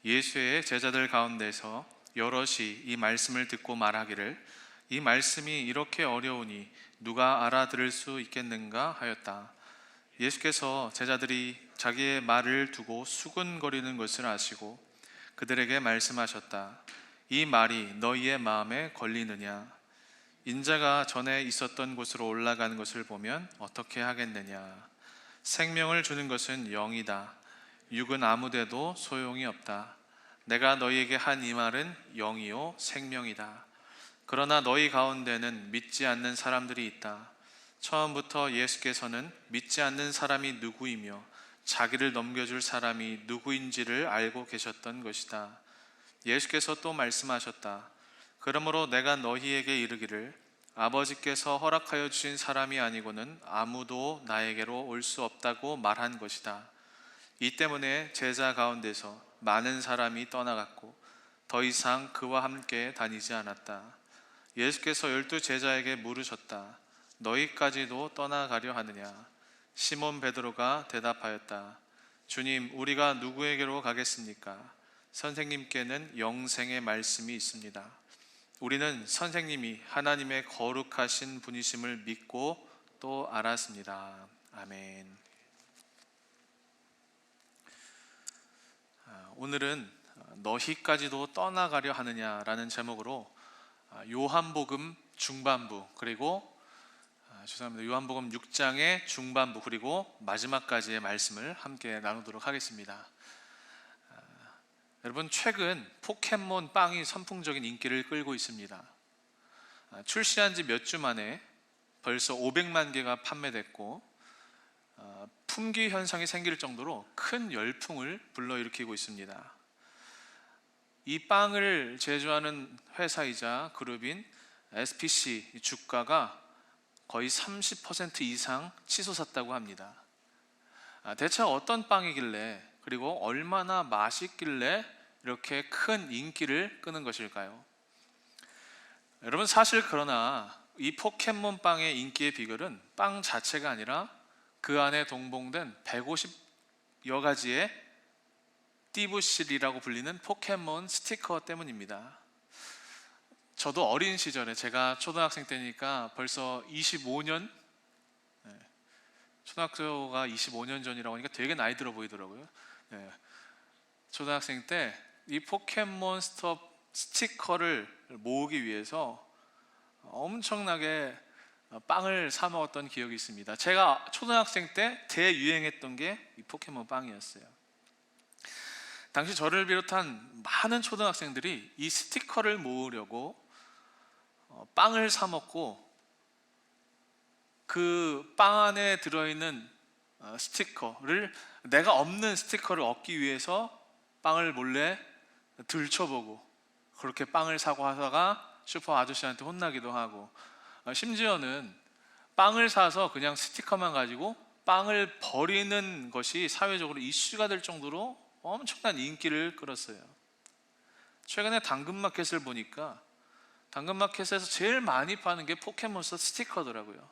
예수의 제자들 가운데서 여럿이 이 말씀을 듣고 말하기를 이 말씀이 이렇게 어려우니 누가 알아들을 수 있겠는가 하였다. 예수께서 제자들이 자기의 말을 두고 수군거리는 것을 아시고 그들에게 말씀하셨다. 이 말이 너희의 마음에 걸리느냐? 인자가 전에 있었던 곳으로 올라가는 것을 보면 어떻게 하겠느냐? 생명을 주는 것은 영이다. 육은 아무데도 소용이 없다. 내가 너희에게 한 이 말은 영이요 생명이다. 그러나 너희 가운데는 믿지 않는 사람들이 있다. 처음부터 예수께서는 믿지 않는 사람이 누구이며 자기를 넘겨줄 사람이 누구인지를 알고 계셨던 것이다. 예수께서 또 말씀하셨다. 그러므로 내가 너희에게 이르기를 아버지께서 허락하여 주신 사람이 아니고는 아무도 나에게로 올 수 없다고 말한 것이다. 이 때문에 제자 가운데서 많은 사람이 떠나갔고 더 이상 그와 함께 다니지 않았다. 예수께서 12 제자에게 물으셨다. 너희까지도 떠나가려 하느냐? 시몬 베드로가 대답하였다. 주님, 우리가 누구에게로 가겠습니까? 선생님께는 영생의 말씀이 있습니다. 우리는 선생님이 하나님의 거룩하신 분이심을 믿고 또 알았습니다. 아멘. 오늘은 너희까지도 떠나가려 하느냐라는 제목으로 요한복음 중반부 그리고 요한복음 6장의 중반부 그리고 마지막까지의 말씀을 함께 나누도록 하겠습니다. 여러분, 최근 포켓몬 빵이 선풍적인 인기를 끌고 있습니다. 출시한 지 몇 주 만에 벌써 500만 개가 판매됐고 품귀 현상이 생길 정도로 큰 열풍을 불러일으키고 있습니다. 이 빵을 제조하는 회사이자 그룹인 SPC 주가가 거의 30% 이상 치솟았다고 합니다. 대체 어떤 빵이길래 그리고 얼마나 맛있길래 이렇게 큰 인기를 끄는 것일까요? 여러분, 사실 그러나 이 포켓몬 빵의 인기의 비결은 빵 자체가 아니라 그 안에 동봉된 150여 가지의 띠부실이라고 불리는 포켓몬 스티커 때문입니다. 저도 어린 시절에, 제가 초등학생 때니까 벌써 25년, 초등학교가 25년 전이라고 하니까 되게 나이 들어 보이더라고요. 초등학생 때 이 포켓몬 스티커를 모으기 위해서 엄청나게 빵을 사 먹었던 기억이 있습니다. 제가 초등학생 때 대유행했던 게 이 포켓몬 빵이었어요. 당시 저를 비롯한 많은 초등학생들이 이 스티커를 모으려고 빵을 사 먹고 그 빵 안에 들어있는 스티커를, 내가 없는 스티커를 얻기 위해서 빵을 몰래 들춰보고 그렇게 빵을 사고 하다가 슈퍼 아저씨한테 혼나기도 하고, 심지어는 빵을 사서 그냥 스티커만 가지고 빵을 버리는 것이 사회적으로 이슈가 될 정도로 엄청난 인기를 끌었어요. 최근에 당근마켓을 보니까 당근마켓에서 제일 많이 파는 게 포켓몬스터 스티커더라고요.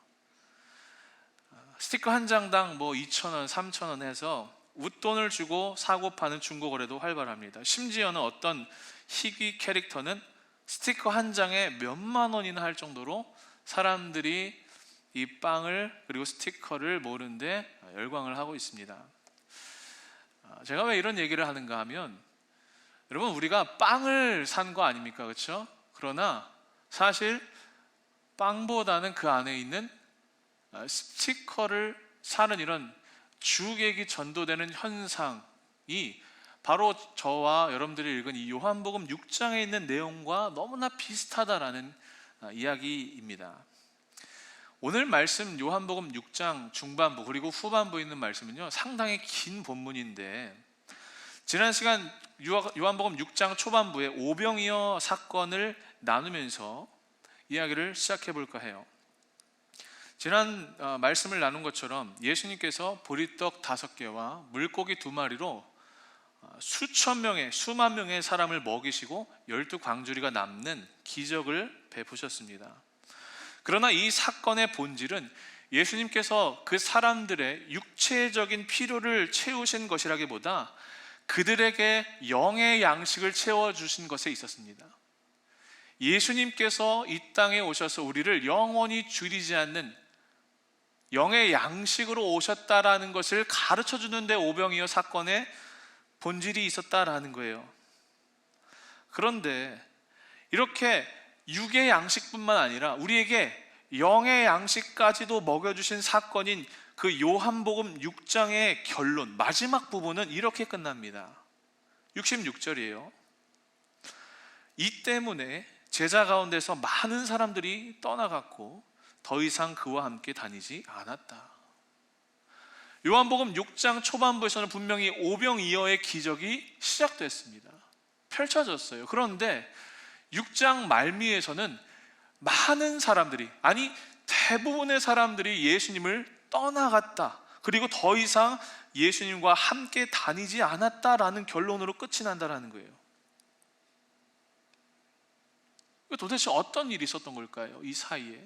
스티커 한 장당 2,000원, 3,000원 해서 웃돈을 주고 사고 파는 중고거래도 활발합니다. 심지어는 어떤 희귀 캐릭터는 스티커 한 장에 몇만 원이나 할 정도로 사람들이 이 빵을 그리고 스티커를 모으는데 열광을 하고 있습니다. 제가 왜 이런 얘기를 하는가 하면, 여러분, 우리가 빵을 산 거 아닙니까? 그렇죠? 그러나 사실 빵보다는 그 안에 있는 스티커를 사는 이런 주객이 전도되는 현상이 바로 저와 여러분들이 읽은 이 요한복음 6장에 있는 내용과 너무나 비슷하다라는 이야기입니다. 오늘 말씀 요한복음 6장 중반부 그리고 후반부에 있는 말씀은요, 상당히 긴 본문인데, 지난 시간 요한복음 6장 초반부에 오병이어 사건을 나누면서 이야기를 시작해 볼까 해요. 지난 말씀을 나눈 것처럼 예수님께서 보리떡 5개와 물고기 2마리로 수만 명의 사람을 먹이시고 12광주리가 남는 기적을 베푸셨습니다. 그러나 이 사건의 본질은 예수님께서 그 사람들의 육체적인 필요를 채우신 것이라기보다 그들에게 영의 양식을 채워주신 것에 있었습니다. 예수님께서 이 땅에 오셔서 우리를 영원히 줄이지 않는 영의 양식으로 오셨다라는 것을 가르쳐 주는데 오병이어 사건의 본질이 있었다라는 거예요. 그런데 이렇게 육의 양식뿐만 아니라 우리에게 영의 양식까지도 먹여주신 사건인 그 요한복음 6장의 결론, 마지막 부분은 이렇게 끝납니다. 66절이에요. 이 때문에 제자 가운데서 많은 사람들이 떠나갔고 더 이상 그와 함께 다니지 않았다. 요한복음 6장 초반부에서는 분명히 오병이어의 기적이 시작됐습니다. 펼쳐졌어요. 그런데 6장 말미에서는 많은 사람들이, 아니 대부분의 사람들이 예수님을 떠나갔다, 그리고 더 이상 예수님과 함께 다니지 않았다라는 결론으로 끝이 난다라는 거예요. 도대체 어떤 일이 있었던 걸까요? 이 사이에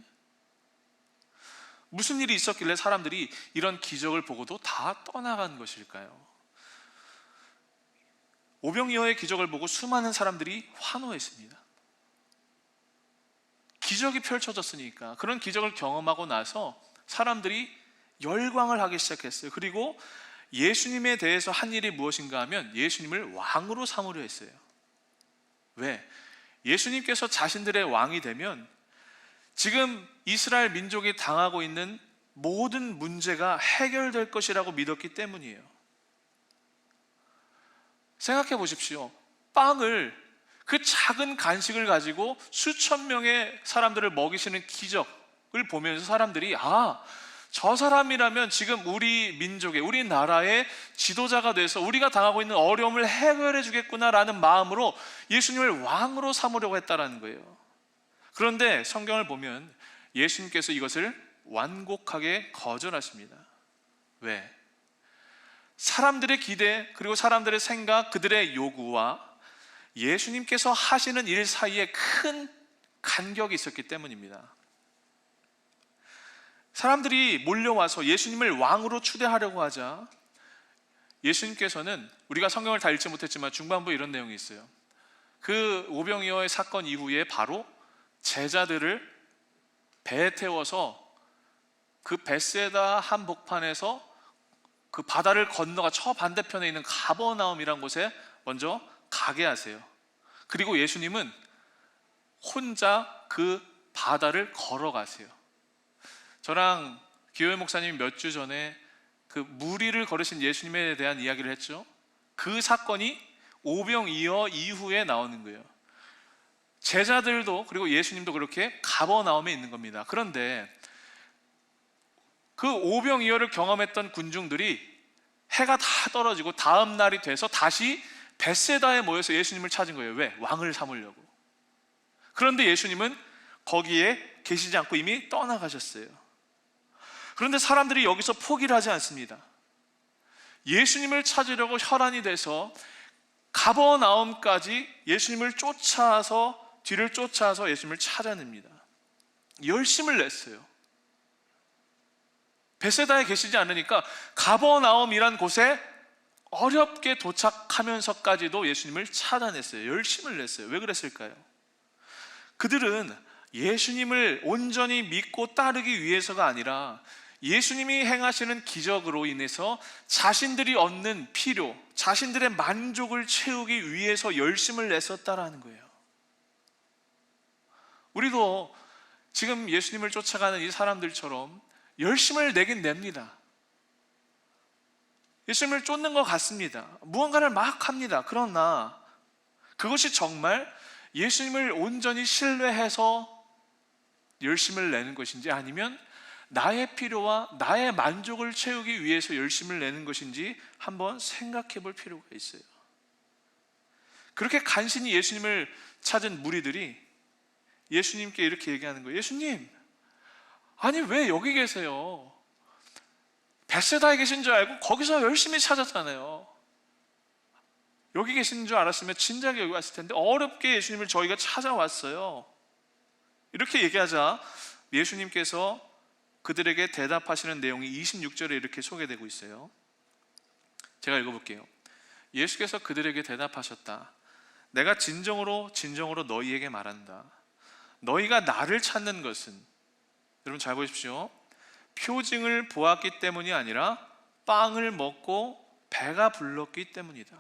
무슨 일이 있었길래 사람들이 이런 기적을 보고도 다 떠나간 것일까요? 오병이어의 기적을 보고 수많은 사람들이 환호했습니다. 기적이 펼쳐졌으니까. 그런 기적을 경험하고 나서 사람들이 열광을 하기 시작했어요. 그리고 예수님에 대해서 한 일이 무엇인가 하면 예수님을 왕으로 삼으려 했어요. 왜? 예수님께서 자신들의 왕이 되면 지금 이스라엘 민족이 당하고 있는 모든 문제가 해결될 것이라고 믿었기 때문이에요. 생각해 보십시오. 그 작은 간식을 가지고 수천 명의 사람들을 먹이시는 기적을 보면서 사람들이 저 사람이라면 지금 우리 민족의, 우리 나라의 지도자가 돼서 우리가 당하고 있는 어려움을 해결해 주겠구나라는 마음으로 예수님을 왕으로 삼으려고 했다라는 거예요. 그런데 성경을 보면 예수님께서 이것을 완곡하게 거절하십니다. 왜? 사람들의 기대, 그리고 사람들의 생각, 그들의 요구와 예수님께서 하시는 일 사이에 큰 간격이 있었기 때문입니다. 사람들이 몰려와서 예수님을 왕으로 추대하려고 하자 예수님께서는, 우리가 성경을 다 읽지 못했지만 중반부에 이런 내용이 있어요. 그 오병이어의 사건 이후에 바로 제자들을 배에 태워서 그 벳세다 한복판에서 그 바다를 건너가 저 반대편에 있는 가버나움이라는 곳에 먼저 가게 하세요. 그리고 예수님은 혼자 그 바다를 걸어가세요. 저랑 기호의 목사님이 몇 주 전에 그 무리를 걸으신 예수님에 대한 이야기를 했죠. 그 사건이 오병이어 이후에 나오는 거예요. 제자들도, 그리고 예수님도 그렇게 가버나움에 있는 겁니다. 그런데 그 오병이어를 경험했던 군중들이 해가 다 떨어지고 다음 날이 돼서 다시 벳세다에 모여서 예수님을 찾은 거예요. 왜? 왕을 삼으려고. 그런데 예수님은 거기에 계시지 않고 이미 떠나가셨어요. 그런데 사람들이 여기서 포기를 하지 않습니다. 예수님을 찾으려고 혈안이 돼서 가버나움까지 예수님을 뒤를 쫓아서 예수님을 찾아냅니다. 열심을 냈어요. 벳세다에 계시지 않으니까 가버나움이란 곳에 어렵게 도착하면서까지도 예수님을 찾아냈어요. 열심을 냈어요. 왜 그랬을까요? 그들은 예수님을 온전히 믿고 따르기 위해서가 아니라 예수님이 행하시는 기적으로 인해서 자신들이 얻는 필요, 자신들의 만족을 채우기 위해서 열심을 냈었다라는 거예요. 우리도 지금 예수님을 쫓아가는 이 사람들처럼 열심을 내긴 냅니다. 예수님을 쫓는 것 같습니다. 무언가를 막 합니다. 그러나 그것이 정말 예수님을 온전히 신뢰해서 열심을 내는 것인지, 아니면 나의 필요와 나의 만족을 채우기 위해서 열심을 내는 것인지 한번 생각해 볼 필요가 있어요. 그렇게 간신히 예수님을 찾은 무리들이 예수님께 이렇게 얘기하는 거예요. 예수님, 아니 왜 여기 계세요? 벳세다에 계신 줄 알고 거기서 열심히 찾았잖아요. 여기 계신 줄 알았으면 진작에 여기 왔을 텐데 어렵게 예수님을 저희가 찾아왔어요. 이렇게 얘기하자 예수님께서 그들에게 대답하시는 내용이 26절에 이렇게 소개되고 있어요. 제가 읽어볼게요. 예수께서 그들에게 대답하셨다. 내가 진정으로 너희에게 말한다. 너희가 나를 찾는 것은, 여러분 잘 보십시오, 표징을 보았기 때문이 아니라 빵을 먹고 배가 불렀기 때문이다.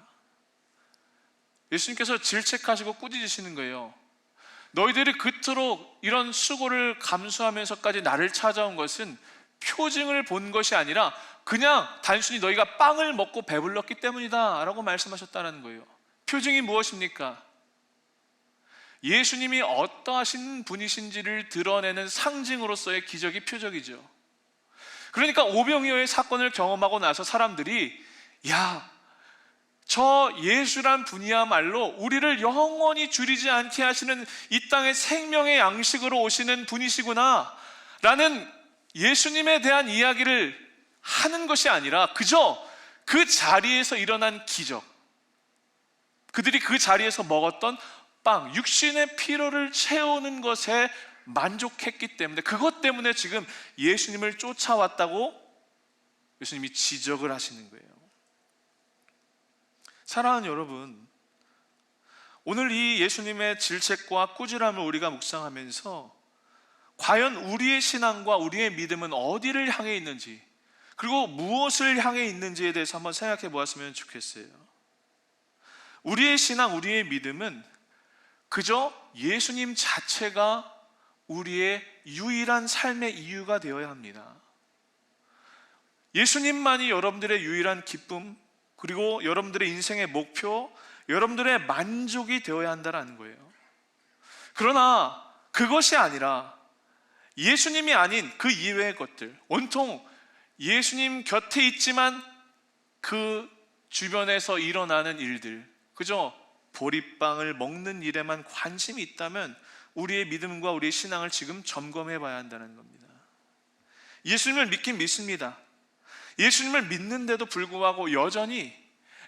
예수님께서 질책하시고 꾸짖으시는 거예요. 너희들이 그토록 이런 수고를 감수하면서까지 나를 찾아온 것은 표징을 본 것이 아니라 그냥 단순히 너희가 빵을 먹고 배불렀기 때문이다 라고 말씀하셨다는 거예요. 표징이 무엇입니까? 예수님이 어떠하신 분이신지를 드러내는 상징으로서의 기적이 표적이죠. 그러니까 오병이어의 사건을 경험하고 나서 사람들이, 야, 저 예수란 분이야말로 우리를 영원히 줄이지 않게 하시는 이 땅의 생명의 양식으로 오시는 분이시구나 라는 예수님에 대한 이야기를 하는 것이 아니라 그저 그 자리에서 일어난 기적, 그들이 그 자리에서 먹었던 빵, 육신의 피로를 채우는 것에 만족했기 때문에, 그것 때문에 지금 예수님을 쫓아왔다고 예수님이 지적을 하시는 거예요. 사랑하는 여러분, 오늘 이 예수님의 질책과 꾸지람을 우리가 묵상하면서 과연 우리의 신앙과 우리의 믿음은 어디를 향해 있는지, 그리고 무엇을 향해 있는지에 대해서 한번 생각해 보았으면 좋겠어요. 우리의 신앙, 우리의 믿음은 그저 예수님 자체가 우리의 유일한 삶의 이유가 되어야 합니다. 예수님만이 여러분들의 유일한 기쁨, 그리고 여러분들의 인생의 목표, 여러분들의 만족이 되어야 한다는 거예요. 그러나 그것이 아니라 예수님이 아닌 그 이외의 것들, 온통 예수님 곁에 있지만 그 주변에서 일어나는 일들, 그저 보리빵을 먹는 일에만 관심이 있다면 우리의 믿음과 우리의 신앙을 지금 점검해 봐야 한다는 겁니다. 예수님을 믿긴 믿습니다. 예수님을 믿는데도 불구하고 여전히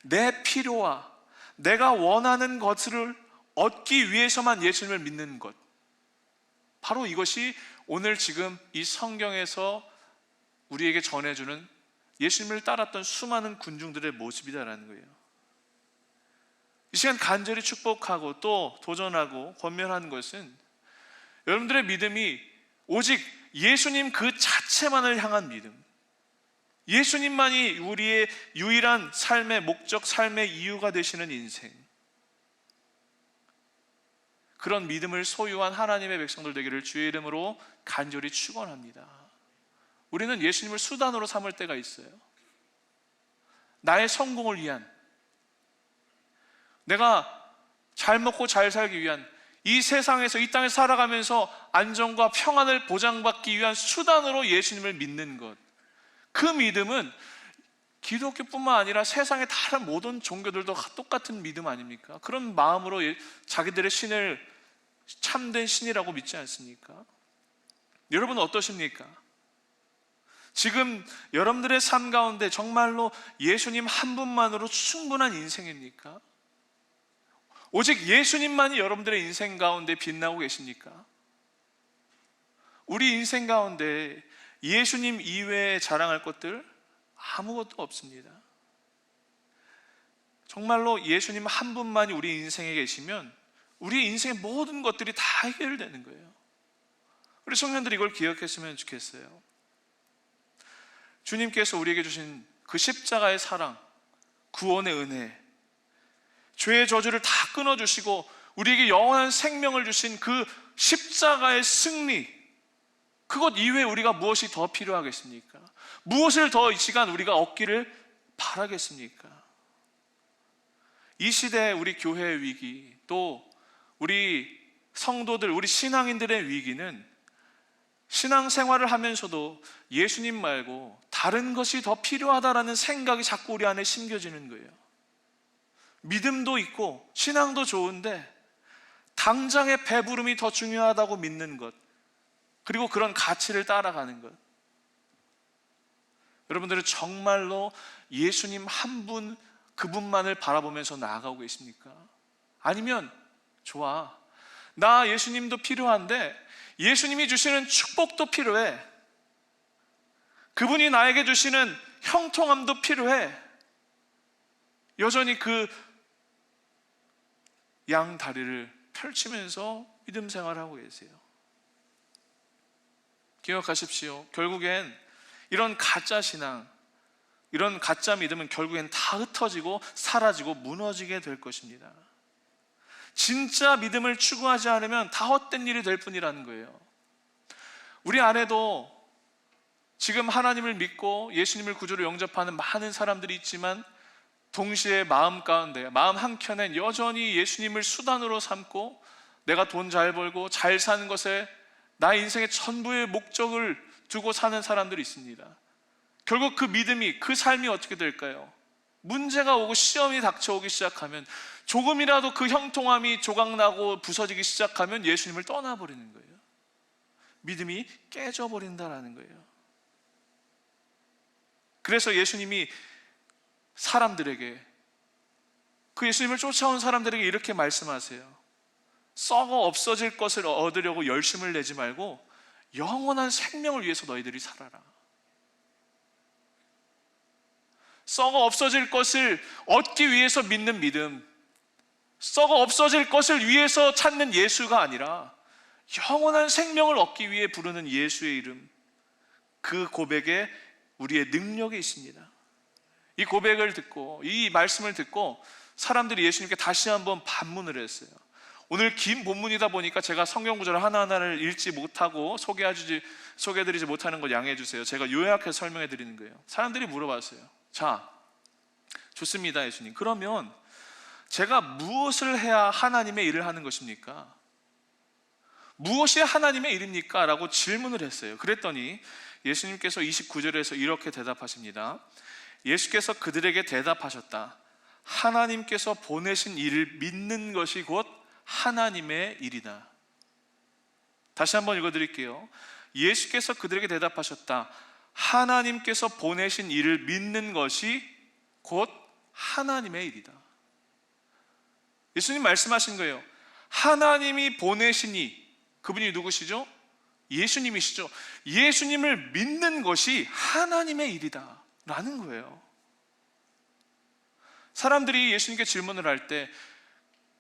내 필요와 내가 원하는 것을 얻기 위해서만 예수님을 믿는 것, 바로 이것이 오늘 지금 이 성경에서 우리에게 전해주는 예수님을 따랐던 수많은 군중들의 모습이다라는 거예요. 이 시간 간절히 축복하고 또 도전하고 권면하는 것은 여러분들의 믿음이 오직 예수님 그 자체만을 향한 믿음, 예수님만이 우리의 유일한 삶의 목적, 삶의 이유가 되시는 인생, 그런 믿음을 소유한 하나님의 백성들 되기를 주의 이름으로 간절히 축원합니다. 우리는 예수님을 수단으로 삼을 때가 있어요. 나의 성공을 위한, 내가 잘 먹고 잘 살기 위한, 이 세상에서 이 땅에 살아가면서 안정과 평안을 보장받기 위한 수단으로 예수님을 믿는 것, 그 믿음은 기독교뿐만 아니라 세상의 다른 모든 종교들도 똑같은 믿음 아닙니까? 그런 마음으로 자기들의 신을 참된 신이라고 믿지 않습니까? 여러분은 어떠십니까? 지금 여러분들의 삶 가운데 정말로 예수님 한 분만으로 충분한 인생입니까? 오직 예수님만이 여러분들의 인생 가운데 빛나고 계십니까? 우리 인생 가운데 예수님 이외에 자랑할 것들 아무것도 없습니다. 정말로 예수님 한 분만이 우리 인생에 계시면 우리 인생의 모든 것들이 다 해결되는 거예요. 우리 청년들이 이걸 기억했으면 좋겠어요. 주님께서 우리에게 주신 그 십자가의 사랑, 구원의 은혜, 죄의 저주를 다 끊어주시고 우리에게 영원한 생명을 주신 그 십자가의 승리, 그것 이외에 우리가 무엇이 더 필요하겠습니까? 무엇을 더 이 시간 우리가 얻기를 바라겠습니까? 이 시대의 우리 교회의 위기, 또 우리 성도들, 우리 신앙인들의 위기는 신앙생활을 하면서도 예수님 말고 다른 것이 더 필요하다라는 생각이 자꾸 우리 안에 심겨지는 거예요. 믿음도 있고 신앙도 좋은데 당장의 배부름이 더 중요하다고 믿는 것, 그리고 그런 가치를 따라가는 것. 여러분들은 정말로 예수님 한 분, 그분만을 바라보면서 나아가고 계십니까? 아니면 좋아, 나 예수님도 필요한데 예수님이 주시는 축복도 필요해, 그분이 나에게 주시는 형통함도 필요해, 여전히 그 양 다리를 펼치면서 믿음 생활하고 계세요. 기억하십시오. 결국엔 이런 가짜 신앙, 이런 가짜 믿음은 결국엔 다 흩어지고 사라지고 무너지게 될 것입니다. 진짜 믿음을 추구하지 않으면 다 헛된 일이 될 뿐이라는 거예요. 우리 안에도 지금 하나님을 믿고 예수님을 구주로 영접하는 많은 사람들이 있지만 동시에 마음 가운데, 마음 한켠엔 여전히 예수님을 수단으로 삼고 내가 돈 잘 벌고 잘 사는 것에 나의 인생의 전부의 목적을 두고 사는 사람들이 있습니다. 결국 그 믿음이, 그 삶이 어떻게 될까요? 문제가 오고 시험이 닥쳐오기 시작하면, 조금이라도 그 형통함이 조각나고 부서지기 시작하면 예수님을 떠나버리는 거예요. 믿음이 깨져버린다라는 거예요. 그래서 예수님이 사람들에게, 그 예수님을 쫓아온 사람들에게 이렇게 말씀하세요. 썩어 없어질 것을 얻으려고 열심을 내지 말고 영원한 생명을 위해서 너희들이 살아라. 썩어 없어질 것을 얻기 위해서 믿는 믿음, 썩어 없어질 것을 위해서 찾는 예수가 아니라 영원한 생명을 얻기 위해 부르는 예수의 이름, 그 고백에 우리의 능력이 있습니다. 이 고백을 듣고, 이 말씀을 듣고 사람들이 예수님께 다시 한번 반문을 했어요. 오늘 긴 본문이다 보니까 제가 성경 구절을 하나하나를 읽지 못하고 소개해드리지 못하는 거 양해해 주세요. 제가 요약해서 설명해 드리는 거예요. 사람들이 물어봤어요. 자, 좋습니다 예수님, 그러면 제가 무엇을 해야 하나님의 일을 하는 것입니까? 무엇이 하나님의 일입니까? 라고 질문을 했어요. 그랬더니 예수님께서 29절에서 이렇게 대답하십니다. 예수께서 그들에게 대답하셨다. 하나님께서 보내신 일을 믿는 것이 곧 하나님의 일이다. 다시 한번 읽어드릴게요. 예수께서 그들에게 대답하셨다. 하나님께서 보내신 일을 믿는 것이 곧 하나님의 일이다. 예수님 말씀하신 거예요. 하나님이 보내신 이, 그분이 누구시죠? 예수님이시죠. 예수님을 믿는 것이 하나님의 일이다 라는 거예요. 사람들이 예수님께 질문을 할 때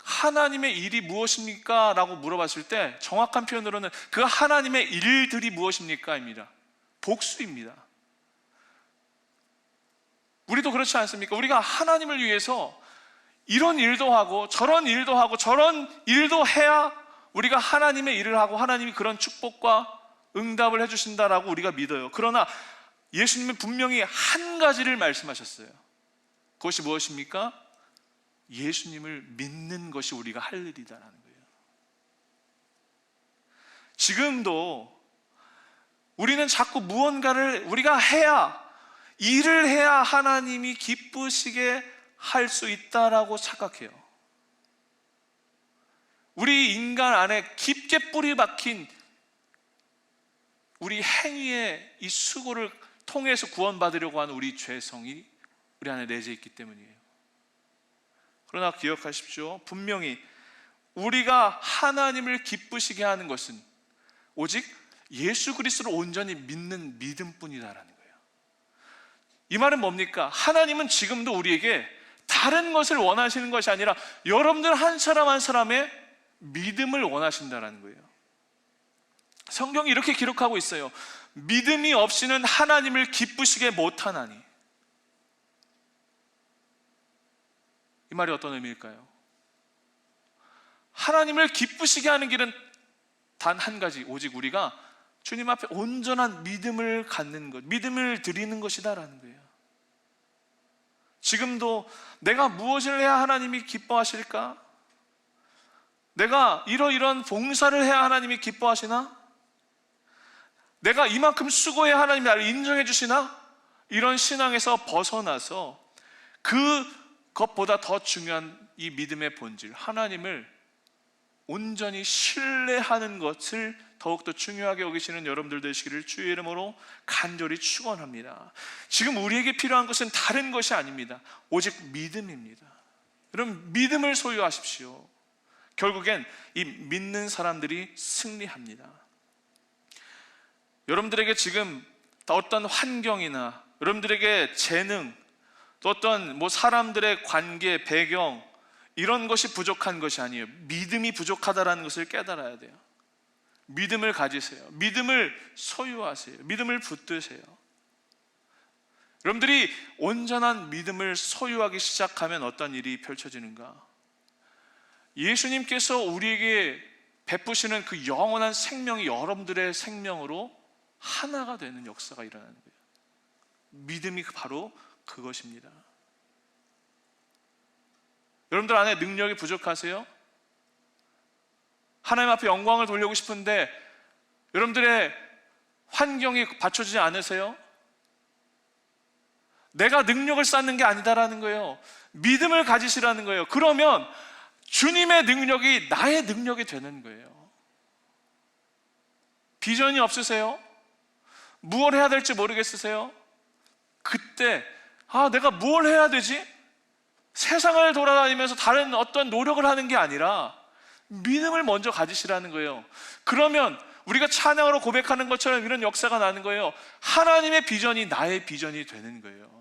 하나님의 일이 무엇입니까? 라고 물어봤을 때 정확한 표현으로는 그 하나님의 일들이 무엇입니까? 입니다. 복수입니다. 우리도 그렇지 않습니까? 우리가 하나님을 위해서 이런 일도 하고 저런 일도 하고 저런 일도 해야 우리가 하나님의 일을 하고 하나님이 그런 축복과 응답을 해주신다라고 우리가 믿어요. 그러나 예수님은 분명히 한 가지를 말씀하셨어요. 그것이 무엇입니까? 예수님을 믿는 것이 우리가 할 일이다라는 거예요. 지금도 우리는 자꾸 무언가를 우리가 해야, 일을 해야 하나님이 기쁘시게 할 수 있다라고 착각해요. 우리 인간 안에 깊게 뿌리 박힌 우리 행위의 이 수고를 통해서 구원받으려고 하는 우리 죄성이 우리 안에 내재 있기 때문이에요. 그러나 기억하십시오. 분명히 우리가 하나님을 기쁘시게 하는 것은 오직 예수 그리스도를 온전히 믿는 믿음뿐이다라는 거예요. 이 말은 뭡니까? 하나님은 지금도 우리에게 다른 것을 원하시는 것이 아니라 여러분들 한 사람 한 사람의 믿음을 원하신다라는 거예요. 성경이 이렇게 기록하고 있어요. 믿음이 없이는 하나님을 기쁘시게 못하나니. 이 말이 어떤 의미일까요? 하나님을 기쁘시게 하는 길은 단 한 가지, 오직 우리가 주님 앞에 온전한 믿음을 갖는 것, 믿음을 드리는 것이다라는 거예요. 지금도 내가 무엇을 해야 하나님이 기뻐하실까? 내가 이러이러한 봉사를 해야 하나님이 기뻐하시나? 내가 이만큼 수고해야 하나님이 나를 인정해 주시나? 이런 신앙에서 벗어나서 그것보다 더 중요한 이 믿음의 본질, 하나님을 온전히 신뢰하는 것을 더욱더 중요하게 여기시는 여러분들 되시기를 주의 이름으로 간절히 축원합니다. 지금 우리에게 필요한 것은 다른 것이 아닙니다. 오직 믿음입니다. 여러분, 믿음을 소유하십시오. 결국엔 이 믿는 사람들이 승리합니다. 여러분들에게 지금 어떤 환경이나 여러분들에게 재능, 또 어떤 사람들의 관계, 배경 이런 것이 부족한 것이 아니에요. 믿음이 부족하다라는 것을 깨달아야 돼요. 믿음을 가지세요. 믿음을 소유하세요. 믿음을 붙드세요. 여러분들이 온전한 믿음을 소유하기 시작하면 어떤 일이 펼쳐지는가? 예수님께서 우리에게 베푸시는 그 영원한 생명이 여러분들의 생명으로 하나가 되는 역사가 일어나는 거예요. 믿음이 바로 그것입니다. 여러분들 안에 능력이 부족하세요? 하나님 앞에 영광을 돌리고 싶은데 여러분들의 환경이 받쳐주지 않으세요? 내가 능력을 쌓는 게 아니다라는 거예요. 믿음을 가지시라는 거예요. 그러면 주님의 능력이 나의 능력이 되는 거예요. 비전이 없으세요? 무엇을 해야 될지 모르겠으세요? 그때 내가 뭘 해야 되지? 세상을 돌아다니면서 다른 어떤 노력을 하는 게 아니라 믿음을 먼저 가지시라는 거예요. 그러면 우리가 찬양으로 고백하는 것처럼 이런 역사가 나는 거예요. 하나님의 비전이 나의 비전이 되는 거예요.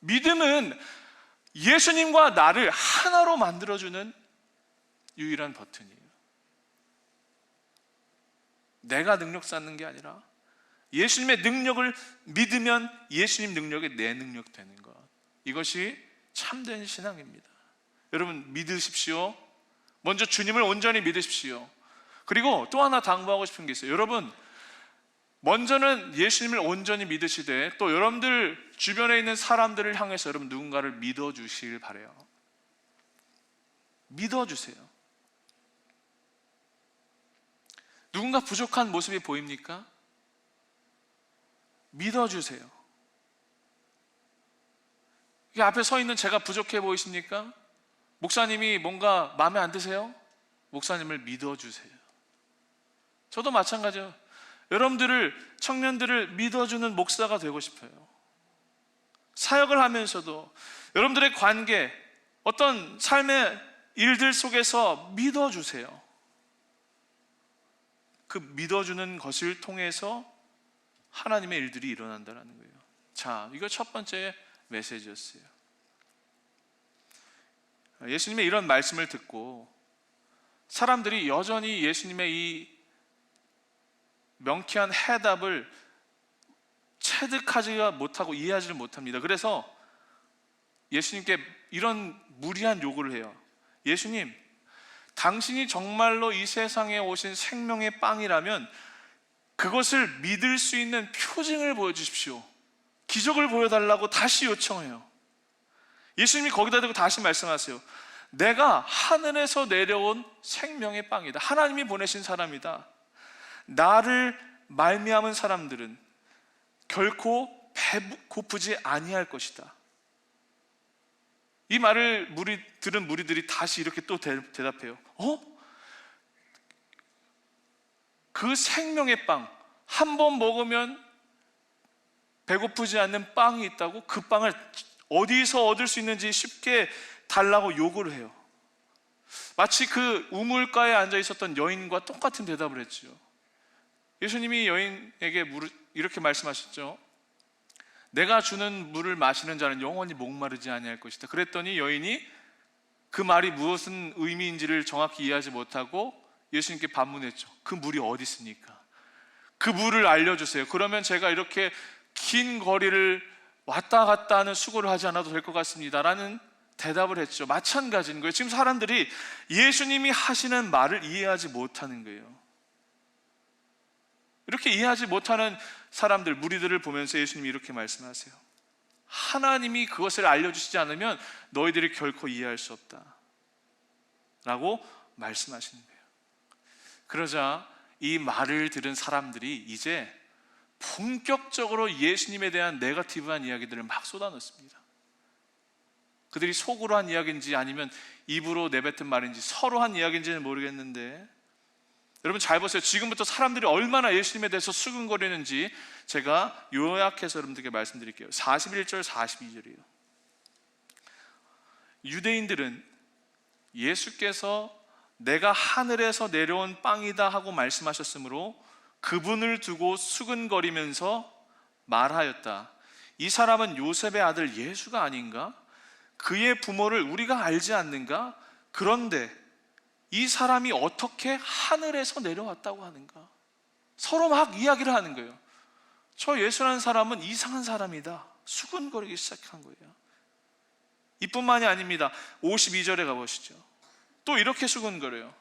믿음은 예수님과 나를 하나로 만들어주는 유일한 버튼이에요. 내가 능력 쌓는 게 아니라 예수님의 능력을 믿으면 예수님 능력이 내 능력 되는 것. 이것이 참된 신앙입니다. 여러분 믿으십시오. 먼저 주님을 온전히 믿으십시오. 그리고 또 하나 당부하고 싶은 게 있어요. 여러분 먼저는 예수님을 온전히 믿으시되 또 여러분들 주변에 있는 사람들을 향해서 여러분 누군가를 믿어주시길 바라요. 믿어주세요. 누군가 부족한 모습이 보입니까? 믿어주세요. 이 앞에 서 있는 제가 부족해 보이십니까? 목사님이 뭔가 마음에 안 드세요? 목사님을 믿어주세요. 저도 마찬가지예요. 여러분들을, 청년들을 믿어주는 목사가 되고 싶어요. 사역을 하면서도 여러분들의 관계, 어떤 삶의 일들 속에서 믿어주세요. 그 믿어주는 것을 통해서 하나님의 일들이 일어난다는 거예요. 자, 이거 첫 번째 메시지였어요. 예수님의 이런 말씀을 듣고 사람들이 여전히 예수님의 이 명쾌한 해답을 체득하지가 못하고 이해하지를 못합니다. 그래서 예수님께 이런 무리한 요구를 해요. 예수님, 당신이 정말로 이 세상에 오신 생명의 빵이라면 그것을 믿을 수 있는 표징을 보여주십시오. 기적을 보여달라고 다시 요청해요. 예수님이 거기다 대고 다시 말씀하세요. 내가 하늘에서 내려온 생명의 빵이다. 하나님이 보내신 사람이다. 나를 말미암은 사람들은 결코 배고프지 아니할 것이다. 이 말을 들은 무리들이 다시 이렇게 또 대답해요. 그 생명의 빵, 한 번 먹으면 배고프지 않는 빵이 있다고? 그 빵을 어디서 얻을 수 있는지 쉽게 달라고 요구를 해요. 마치 그 우물가에 앉아 있었던 여인과 똑같은 대답을 했죠. 예수님이 여인에게 이렇게 말씀하셨죠. 내가 주는 물을 마시는 자는 영원히 목마르지 아니할 것이다. 그랬더니 여인이 그 말이 무슨 의미인지를 정확히 이해하지 못하고 예수님께 반문했죠. 그 물이 어디 있습니까? 그 물을 알려주세요. 그러면 제가 이렇게 긴 거리를 왔다 갔다 하는 수고를 하지 않아도 될 것 같습니다 라는 대답을 했죠. 마찬가지인 거예요. 지금 사람들이 예수님이 하시는 말을 이해하지 못하는 거예요. 이렇게 이해하지 못하는 사람들, 무리들을 보면서 예수님이 이렇게 말씀하세요. 하나님이 그것을 알려주시지 않으면 너희들이 결코 이해할 수 없다 라고 말씀하시는 거예요. 그러자 이 말을 들은 사람들이 이제 본격적으로 예수님에 대한 네거티브한 이야기들을 막 쏟아놓습니다. 그들이 속으로 한 이야기인지 아니면 입으로 내뱉은 말인지 서로 한 이야기인지는 모르겠는데 여러분 잘 보세요. 지금부터 사람들이 얼마나 예수님에 대해서 수근거리는지 제가 요약해서 여러분들께 말씀드릴게요. 41절 42절이에요. 유대인들은 예수께서 내가 하늘에서 내려온 빵이다 하고 말씀하셨으므로 그분을 두고 수근거리면서 말하였다. 이 사람은 요셉의 아들 예수가 아닌가? 그의 부모를 우리가 알지 않는가? 그런데 이 사람이 어떻게 하늘에서 내려왔다고 하는가? 서로 막 이야기를 하는 거예요. 저 예수라는 사람은 이상한 사람이다. 수군거리기 시작한 거예요. 이뿐만이 아닙니다. 52절에 가보시죠. 또 이렇게 수군거려요.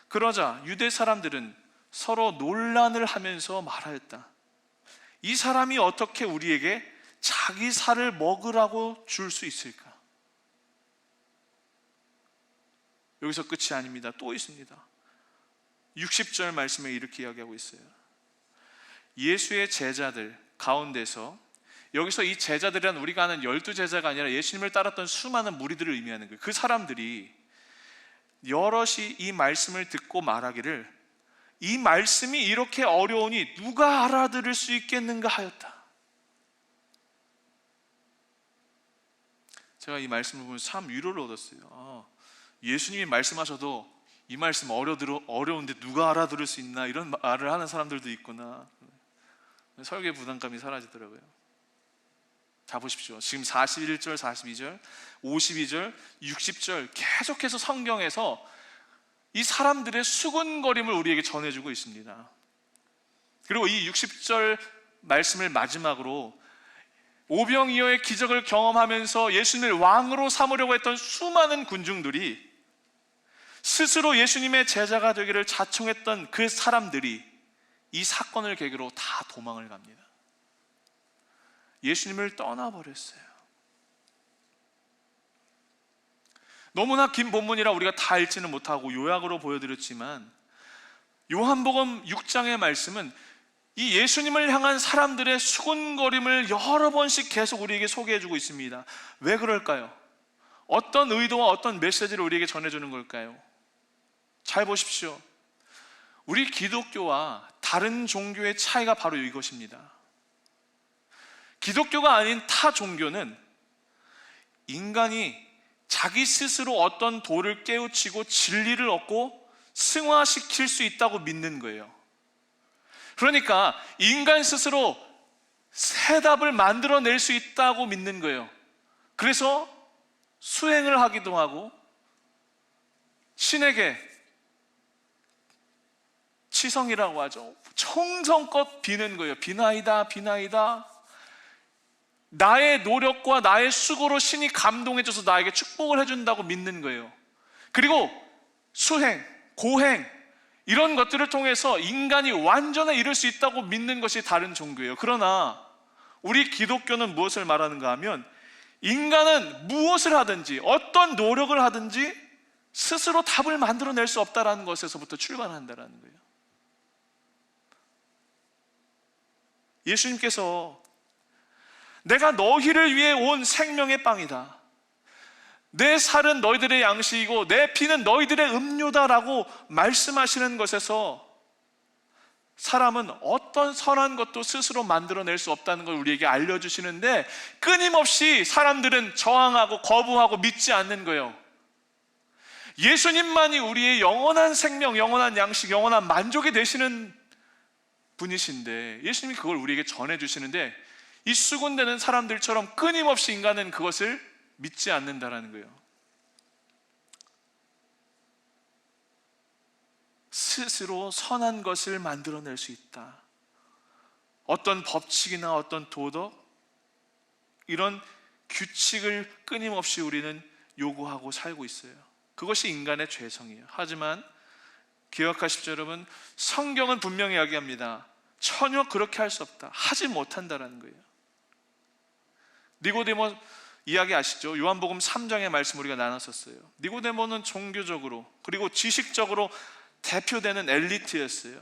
그러자 유대 사람들은 서로 논란을 하면서 말하였다. 이 사람이 어떻게 우리에게 자기 살을 먹으라고 줄 수 있을까? 여기서 끝이 아닙니다. 또 있습니다. 60절 말씀에 이렇게 이야기하고 있어요. 예수의 제자들 가운데서, 여기서 이 제자들이란 우리가 아는 12제자가 아니라 예수님을 따랐던 수많은 무리들을 의미하는 거예요. 그 사람들이 여럿이 이 말씀을 듣고 말하기를, 이 말씀이 이렇게 어려우니 누가 알아들을 수 있겠는가 하였다. 제가 이 말씀을 보면 참 위로를 얻었어요. 예수님이 말씀하셔도 이 말씀 어려운데 누가 알아들을 수 있나, 이런 말을 하는 사람들도 있구나. 설교의 부담감이 사라지더라고요. 자, 보십시오. 지금 41절, 42절, 52절, 60절 계속해서 성경에서 이 사람들의 수군거림을 우리에게 전해주고 있습니다. 그리고 이 60절 말씀을 마지막으로 오병이어의 기적을 경험하면서 예수님을 왕으로 삼으려고 했던 수많은 군중들이, 스스로 예수님의 제자가 되기를 자청했던 그 사람들이 이 사건을 계기로 다 도망을 갑니다. 예수님을 떠나버렸어요. 너무나 긴 본문이라 우리가 다 읽지는 못하고 요약으로 보여드렸지만, 요한복음 6장의 말씀은 이 예수님을 향한 사람들의 수군거림을 여러 번씩 계속 우리에게 소개해주고 있습니다. 왜 그럴까요? 어떤 의도와 어떤 메시지를 우리에게 전해주는 걸까요? 잘 보십시오. 우리 기독교와 다른 종교의 차이가 바로 이것입니다. 기독교가 아닌 타 종교는 인간이 자기 스스로 어떤 도를 깨우치고 진리를 얻고 승화시킬 수 있다고 믿는 거예요. 그러니까 인간 스스로 해답을 만들어낼 수 있다고 믿는 거예요. 그래서 수행을 하기도 하고 신에게, 치성이라고 하죠, 청성껏 비는 거예요. 비나이다, 비나이다. 나의 노력과 나의 수고로 신이 감동해줘서 나에게 축복을 해준다고 믿는 거예요. 그리고 수행, 고행, 이런 것들을 통해서 인간이 완전에 이룰 수 있다고 믿는 것이 다른 종교예요. 그러나 우리 기독교는 무엇을 말하는가 하면, 인간은 무엇을 하든지 어떤 노력을 하든지 스스로 답을 만들어낼 수 없다는 것에서부터 출발한다는 거예요. 예수님께서 내가 너희를 위해 온 생명의 빵이다, 내 살은 너희들의 양식이고 내 피는 너희들의 음료다라고 말씀하시는 것에서 사람은 어떤 선한 것도 스스로 만들어낼 수 없다는 걸 우리에게 알려주시는데, 끊임없이 사람들은 저항하고 거부하고 믿지 않는 거예요. 예수님만이 우리의 영원한 생명, 영원한 양식, 영원한 만족이 되시는 분이신데, 예수님이 그걸 우리에게 전해주시는데, 이 수군대는 사람들처럼 끊임없이 인간은 그것을 믿지 않는다라는 거예요. 스스로 선한 것을 만들어낼 수 있다. 어떤 법칙이나 어떤 도덕, 이런 규칙을 끊임없이 우리는 요구하고 살고 있어요. 그것이 인간의 죄성이에요. 하지만 기억하십시오 여러분, 성경은 분명히 이야기합니다. 전혀 그렇게 할 수 없다, 하지 못한다라는 거예요. 니고데모 이야기 아시죠? 요한복음 3장의 말씀 우리가 나눴었어요. 니고데모는 종교적으로 그리고 지식적으로 대표되는 엘리트였어요.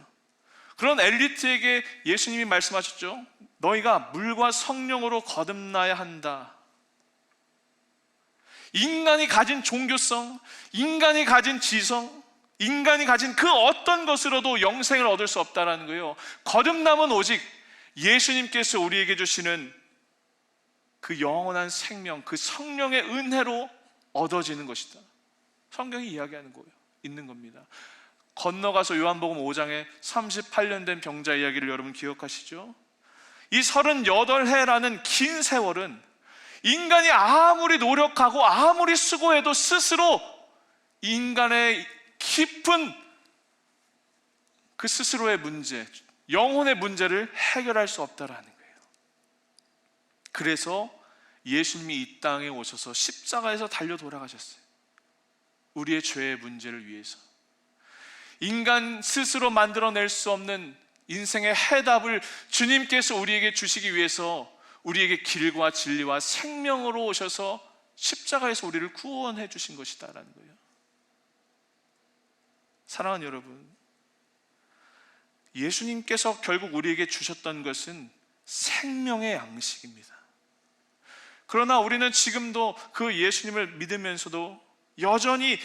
그런 엘리트에게 예수님이 말씀하셨죠. 너희가 물과 성령으로 거듭나야 한다. 인간이 가진 종교성, 인간이 가진 지성, 인간이 가진 그 어떤 것으로도 영생을 얻을 수 없다는 거예요. 거듭남은 오직 예수님께서 우리에게 주시는 그 영원한 생명, 그 성령의 은혜로 얻어지는 것이다. 성경이 이야기하는 거예요. 있는 겁니다. 건너가서 요한복음 5장에 38년 된 병자 이야기를 여러분 기억하시죠? 이 38해라는 긴 세월은 인간이 아무리 노력하고 아무리 수고해도 스스로 인간의 깊은 그 스스로의 문제, 영혼의 문제를 해결할 수 없다라는 거예요. 그래서 예수님이 이 땅에 오셔서 십자가에서 달려 돌아가셨어요. 우리의 죄의 문제를 위해서. 인간 스스로 만들어낼 수 없는 인생의 해답을 주님께서 우리에게 주시기 위해서 우리에게 길과 진리와 생명으로 오셔서 십자가에서 우리를 구원해 주신 것이다라는 거예요. 사랑하는 여러분, 예수님께서 결국 우리에게 주셨던 것은 생명의 양식입니다. 그러나 우리는 지금도 그 예수님을 믿으면서도 여전히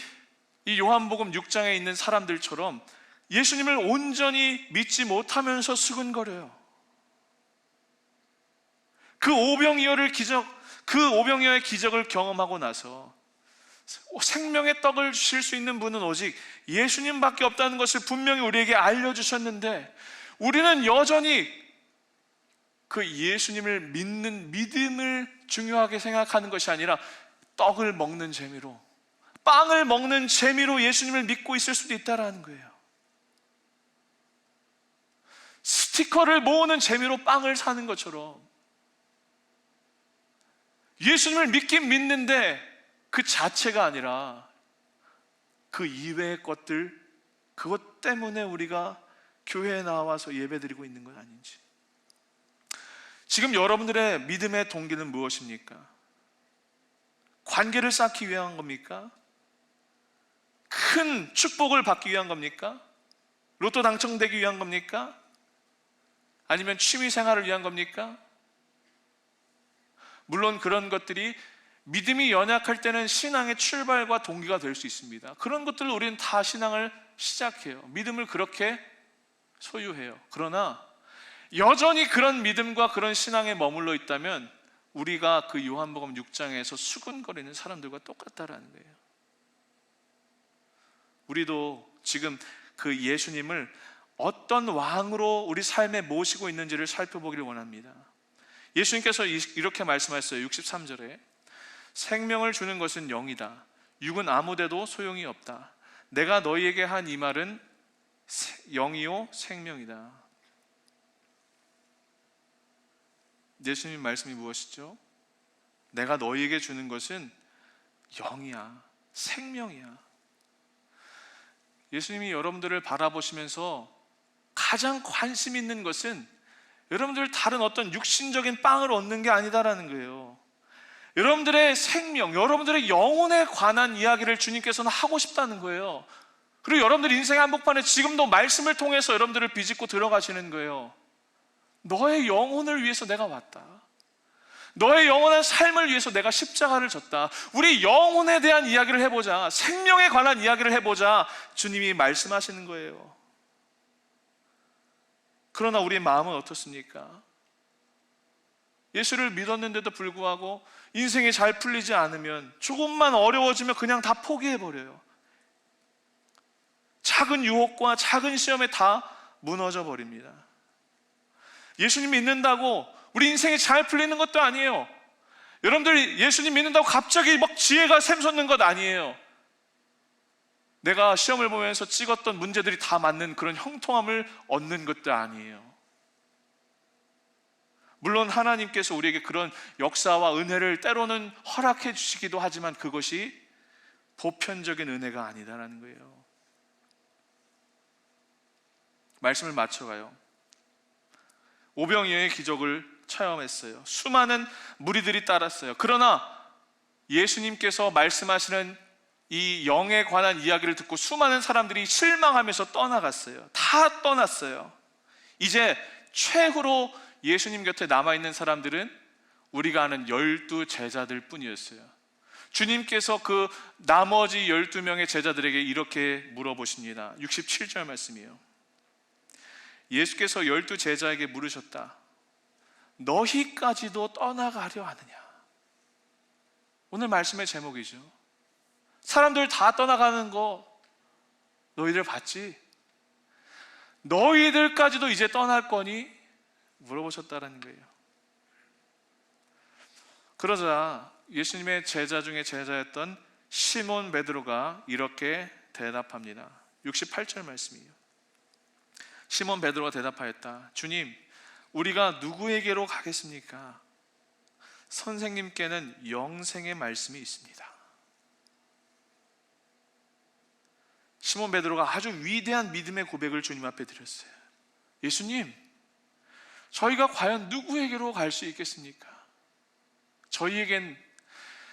이 요한복음 6장에 있는 사람들처럼 예수님을 온전히 믿지 못하면서 수근거려요. 그 오병이어의 기적을 경험하고 나서 생명의 떡을 주실 수 있는 분은 오직 예수님밖에 없다는 것을 분명히 우리에게 알려주셨는데, 우리는 여전히 그 예수님을 믿는 믿음을 중요하게 생각하는 것이 아니라 떡을 먹는 재미로, 빵을 먹는 재미로 예수님을 믿고 있을 수도 있다는 거예요. 스티커를 모으는 재미로 빵을 사는 것처럼 예수님을 믿긴 믿는데 그 자체가 아니라 그 이외의 것들, 그것 때문에 우리가 교회에 나와서 예배드리고 있는 건 아닌지. 지금 여러분들의 믿음의 동기는 무엇입니까? 관계를 쌓기 위한 겁니까? 큰 축복을 받기 위한 겁니까? 로또 당첨되기 위한 겁니까? 아니면 취미 생활을 위한 겁니까? 물론 그런 것들이 믿음이 연약할 때는 신앙의 출발과 동기가 될 수 있습니다. 그런 것들을 우리는 다 신앙을 시작해요. 믿음을 그렇게 소유해요. 그러나 여전히 그런 믿음과 그런 신앙에 머물러 있다면 우리가 그 요한복음 6장에서 수근거리는 사람들과 똑같다라는 거예요. 우리도 지금 그 예수님을 어떤 왕으로 우리 삶에 모시고 있는지를 살펴보기를 원합니다. 예수님께서 이렇게 말씀하셨어요. 63절에 생명을 주는 것은 영이다. 육은 아무데도 소용이 없다. 내가 너희에게 한 이 말은 영이요 생명이다. 예수님 말씀이 무엇이죠? 내가 너희에게 주는 것은 영이야, 생명이야. 예수님이 여러분들을 바라보시면서 가장 관심 있는 것은 여러분들 다른 어떤 육신적인 빵을 얻는 게 아니다라는 거예요. 여러분들의 생명, 여러분들의 영혼에 관한 이야기를 주님께서는 하고 싶다는 거예요. 그리고 여러분들 인생의 한복판에 지금도 말씀을 통해서 여러분들을 비집고 들어가시는 거예요. 너의 영혼을 위해서 내가 왔다. 너의 영원한 삶을 위해서 내가 십자가를 졌다. 우리 영혼에 대한 이야기를 해보자. 생명에 관한 이야기를 해보자. 주님이 말씀하시는 거예요. 그러나 우리의 마음은 어떻습니까? 예수를 믿었는데도 불구하고 인생이 잘 풀리지 않으면, 조금만 어려워지면 그냥 다 포기해버려요. 작은 유혹과 작은 시험에 다 무너져 버립니다. 예수님 믿는다고 우리 인생이 잘 풀리는 것도 아니에요. 여러분들 예수님 믿는다고 갑자기 막 지혜가 샘솟는 것 아니에요. 내가 시험을 보면서 찍었던 문제들이 다 맞는 그런 형통함을 얻는 것도 아니에요. 물론 하나님께서 우리에게 그런 역사와 은혜를 때로는 허락해 주시기도 하지만 그것이 보편적인 은혜가 아니다라는 거예요. 말씀을 맞춰가요. 오병이어의 기적을 체험했어요. 수많은 무리들이 따랐어요. 그러나 예수님께서 말씀하시는 이 영에 관한 이야기를 듣고 수많은 사람들이 실망하면서 떠나갔어요. 다 떠났어요. 이제 최후로 예수님 곁에 남아있는 사람들은 우리가 아는 12 제자들 뿐이었어요. 주님께서 그 나머지 12명의 제자들에게 이렇게 물어보십니다. 67절 말씀이에요. 예수께서 12 제자에게 물으셨다. 너희까지도 떠나가려 하느냐? 오늘 말씀의 제목이죠. 사람들 다 떠나가는 거 너희들 봤지? 너희들까지도 이제 떠날 거니? 물어보셨다라는 거예요. 그러자 예수님의 제자 중에 제자였던 시몬 베드로가 이렇게 대답합니다. 68절 말씀이에요. 시몬 베드로가 대답하였다. 주님, 우리가 누구에게로 가겠습니까? 선생님께는 영생의 말씀이 있습니다. 시몬 베드로가 아주 위대한 믿음의 고백을 주님 앞에 드렸어요. 예수님, 저희가 과연 누구에게로 갈 수 있겠습니까? 저희에겐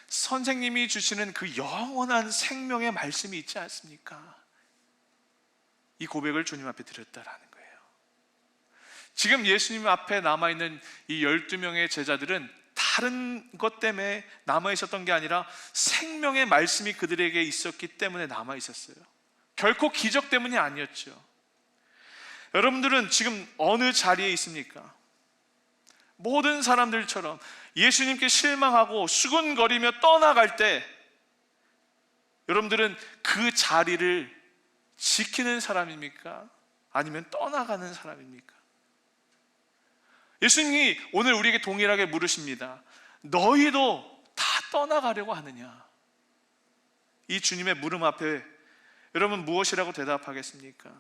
선생님이 주시는 그 영원한 생명의 말씀이 있지 않습니까? 이 고백을 주님 앞에 드렸다라는 거예요. 지금 예수님 앞에 남아있는 이 12명의 제자들은 다른 것 때문에 남아있었던 게 아니라 생명의 말씀이 그들에게 있었기 때문에 남아있었어요. 결코 기적 때문이 아니었죠. 여러분들은 지금 어느 자리에 있습니까? 모든 사람들처럼 예수님께 실망하고 수군거리며 떠나갈 때 여러분들은 그 자리를 지키는 사람입니까? 아니면 떠나가는 사람입니까? 예수님이 오늘 우리에게 동일하게 물으십니다. 너희도 다 떠나가려고 하느냐? 이 주님의 물음 앞에 여러분 무엇이라고 대답하겠습니까?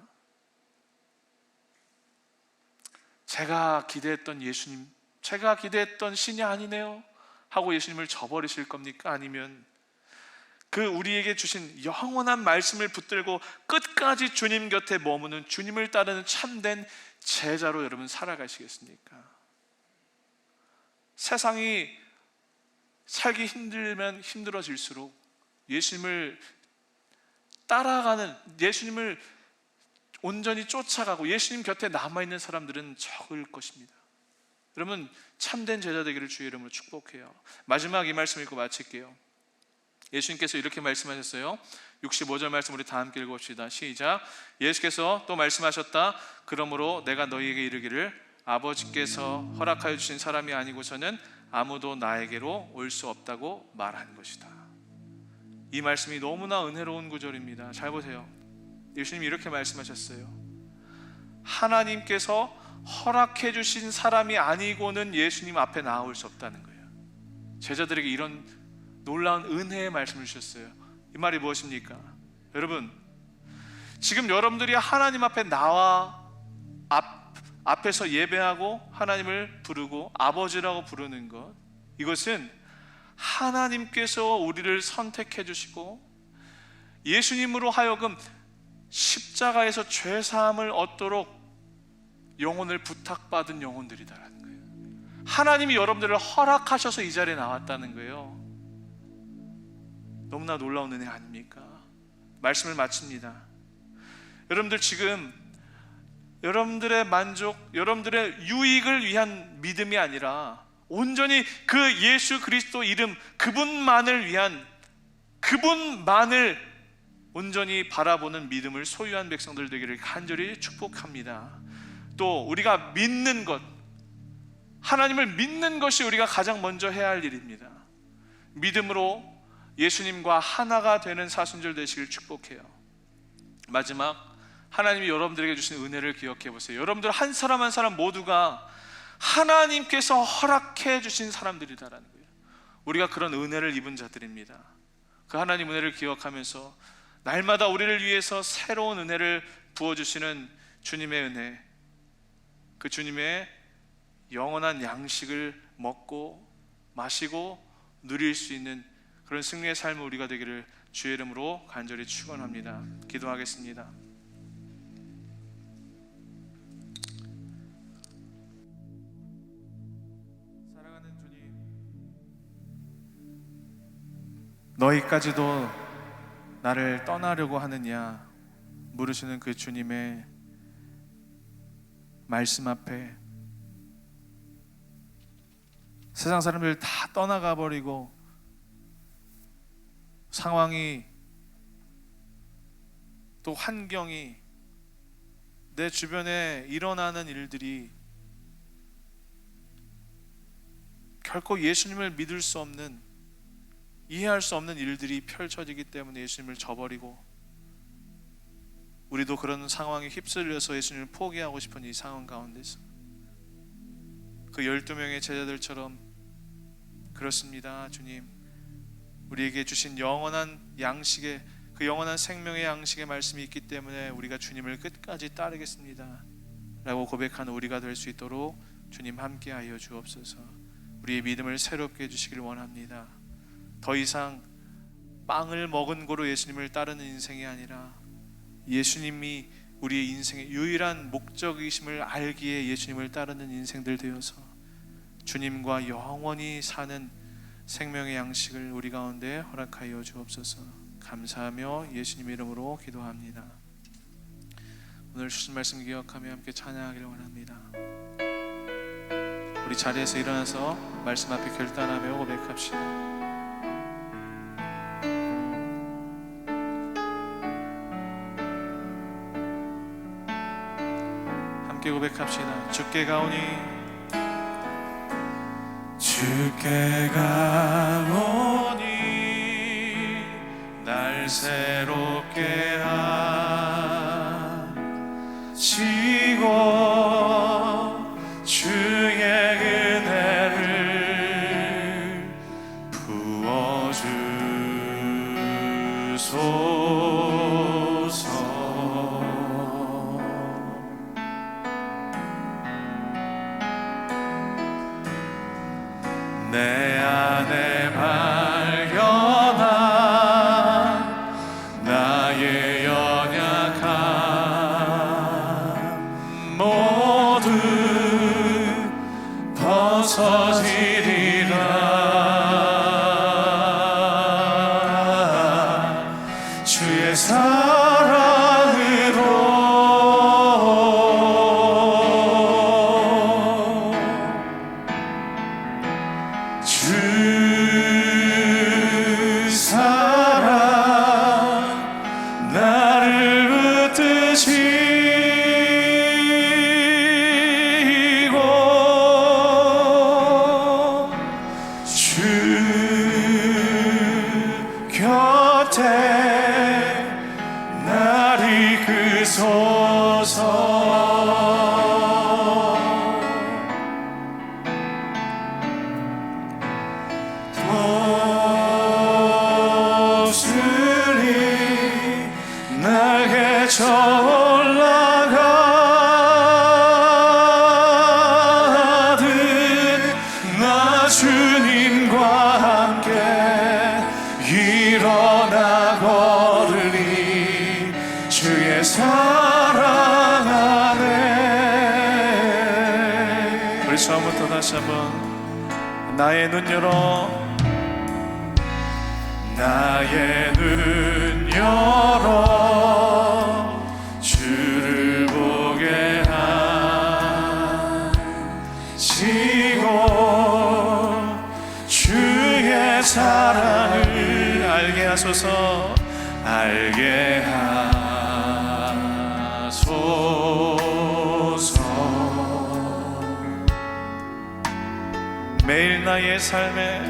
제가 기대했던 예수님, 제가 기대했던 신이 아니네요 하고 예수님을 저버리실 겁니까? 아니면 그 우리에게 주신 영원한 말씀을 붙들고 끝까지 주님 곁에 머무는 주님을 따르는 참된 제자로 여러분 살아가시겠습니까? 세상이 살기 힘들면 힘들어질수록 예수님을 따라가는, 예수님을 온전히 쫓아가고 예수님 곁에 남아있는 사람들은 적을 것입니다. 여러분, 참된 제자 되기를 주의 이름으로 축복해요. 마지막 이 말씀 읽고 마칠게요. 예수님께서 이렇게 말씀하셨어요. 65절 말씀 우리 다 함께 읽어봅시다. 시작. 예수께서 또 말씀하셨다. 그러므로 내가 너희에게 이르기를 아버지께서 허락하여 주신 사람이 아니고서는 아무도 나에게로 올 수 없다고 말한 것이다. 이 말씀이 너무나 은혜로운 구절입니다. 잘 보세요. 예수님이 이렇게 말씀하셨어요. 하나님께서 허락해 주신 사람이 아니고는 예수님 앞에 나올 수 없다는 거예요. 제자들에게 이런 놀라운 은혜의 말씀을 주셨어요. 이 말이 무엇입니까? 여러분, 지금 여러분들이 하나님 앞에 나와 앞에서 예배하고 하나님을 부르고 아버지라고 부르는 것, 이것은 하나님께서 우리를 선택해 주시고 예수님으로 하여금 십자가에서 죄사함을 얻도록 영혼을 부탁받은 영혼들이다라는 거예요. 하나님이 여러분들을 허락하셔서 이 자리에 나왔다는 거예요. 너무나 놀라운 은혜 아닙니까? 말씀을 마칩니다. 여러분들 지금 여러분들의 만족, 여러분들의 유익을 위한 믿음이 아니라 온전히 그 예수 그리스도 이름, 그분만을 위한, 그분만을 온전히 바라보는 믿음을 소유한 백성들 되기를 간절히 축복합니다. 또 우리가 믿는 것, 하나님을 믿는 것이 우리가 가장 먼저 해야 할 일입니다. 믿음으로 예수님과 하나가 되는 사순절 되시길 축복해요. 마지막, 하나님이 여러분들에게 주신 은혜를 기억해 보세요. 여러분들 한 사람 한 사람 모두가 하나님께서 허락해 주신 사람들이다라는 거예요. 우리가 그런 은혜를 입은 자들입니다. 그 하나님 은혜를 기억하면서 날마다 우리를 위해서 새로운 은혜를 부어주시는 주님의 은혜, 그 주님의 영원한 양식을 먹고 마시고 누릴 수 있는 그런 승리의 삶을 우리가 되기를 주의 이름으로 간절히 축원합니다. 기도하겠습니다. 사랑하는 주님, 너희까지도 나를 떠나려고 하느냐 물으시는 그 주님의 말씀 앞에 세상 사람들 다 떠나가 버리고 상황이 또 환경이 내 주변에 일어나는 일들이 결코 예수님을 믿을 수 없는, 이해할 수 없는 일들이 펼쳐지기 때문에 예수님을 저버리고 우리도 그런 상황에 휩쓸려서 예수님을 포기하고 싶은 이 상황 가운데서 그 12명의 제자들처럼 그렇습니다. 주님, 우리에게 주신 영원한 양식의, 그 영원한 생명의 양식의 말씀이 있기 때문에 우리가 주님을 끝까지 따르겠습니다 라고 고백하는 우리가 될 수 있도록 주님 함께하여 주옵소서. 우리의 믿음을 새롭게 해주시길 원합니다. 더 이상 빵을 먹은 고로 예수님을 따르는 인생이 아니라 예수님이 우리의 인생의 유일한 목적이심을 알기에 예수님을 따르는 인생들 되어서 주님과 영원히 사는 생명의 양식을 우리 가운데 허락하여 주옵소서. 감사하며 예수님 이름으로 기도합니다. 오늘 주신 말씀 기억하며 함께 찬양하기를 원합니다. 우리 자리에서 일어나서 말씀 앞에 결단하며 고백합시다. 함께 고백합시다. 주께 가오니 주께 가오니 날 새롭게 하시고 주의 은혜를 부어주소서. 내 안에 발견한 나의 연약함 모두 벗어지리라. 주의 사랑으로 주 사랑 나를 붙드시고 주 곁에 나를 이끄소서. 날개 올라가듯 나 주님과 함께 일어나 걸으리. 주의 사랑 안에. 우리 처음부터 다시 한번 나의 눈 열어, 나의 눈 열어 주를 보게 하시고 주의 사랑을 알게 하소서. 알게 하소서. 매일 나의 삶에,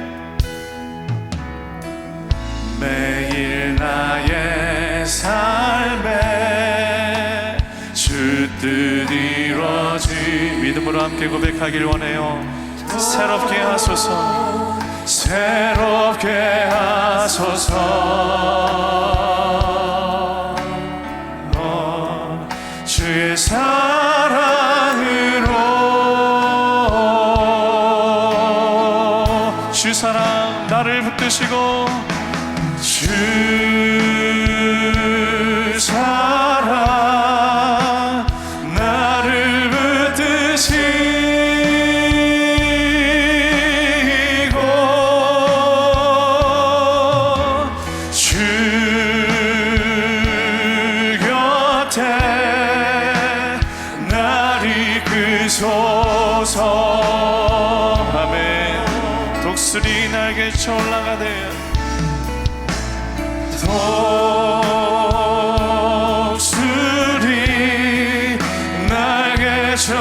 매일 나의 삶에 주 뜻 이루어지. 믿음으로 함께 고백하길 원해요. 새롭게 하소서. 새롭게 하소서. 주의 사랑으로 주 사랑 나를 붙드시고 주 사랑 나를 붙드시고 주 곁에 나를 이끄소서. 아멘. 독수리 날개쳐 올라가되 독수리 날개쳐